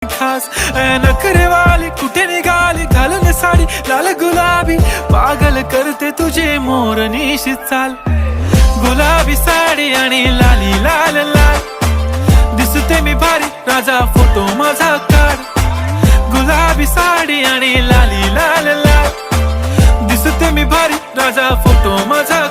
खास नखरेवाली कुठे निघाली घालून साडी लाल गुलाबी पागल करते तुझे मोरनीशी चाल गुलाबी साडी आणि लाली लाल लाल दिसते मी भारी राजा फोटो माझा काढ गुलाबी साडी आणि लाली लाल लाल दिसते मी भारी राजा फोटो माझा